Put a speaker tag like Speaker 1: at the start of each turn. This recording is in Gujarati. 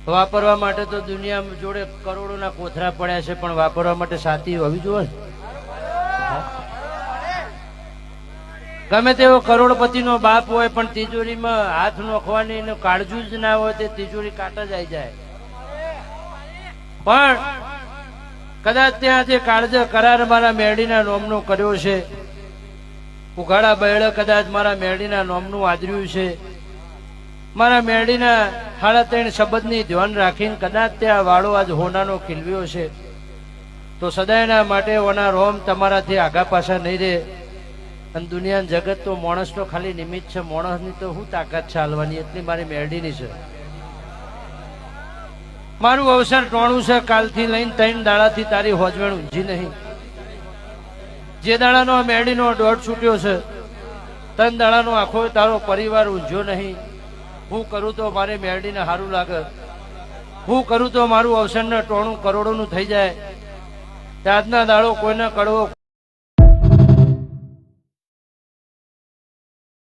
Speaker 1: વાપરવા માટે તો દુનિયા જોડે કરોડોના કોથરા પડ્યા છે, પણ વાપરવા માટે સાથી હોવી જોઈએ. ગમે તેવો કરોડપતિનો બાપ હોય પણ તિજોરીમાં હાથ નોખવાની કાળજું જ ના હોય તે તિજોરી કાટ જ આવી જાય. પણ કદાચ ત્યાં જે કાળજ કરાર મારા મેરડીના નોમનો કર્યો છે, ઉઘાડા બૈળ કદાચ મારા મેરડીના નોમનું આદર્યું છે, મારા મેરડીના 3.5 શબ્દની ધ્યાન રાખીને કદાચ ત્યાં વાળો આજ હોનાનો ખીલવ્યો છે, તો સદાયના માટે ઓના રોમ તમારાથી આગા પાછા નહીં રહે. અને દુનિયા જગત તો માણસ તો ખાલી નિમિત્ત છે, માણસની તો શું તાકાત છે હાલવાની, એટલી મારી મેરડીની છે. મારું અવસર ટોણું છે, કાલથી લઈને 3 દાડાથી તારી હોજવેણ ઊંઝી નહીં. જે દાડાનો આ મેરડીનો દોઢ છૂટ્યો છે, 3 દાડાનો આખો તારો પરિવાર ઊંઝ્યો નહીં. હું કરું તો મારે મેરડીને સારું લાગે, હું કરું તો મારું અવસરને ટોણું કરોડોનું થઈ જાય. આજના દાડો કોઈને કડવો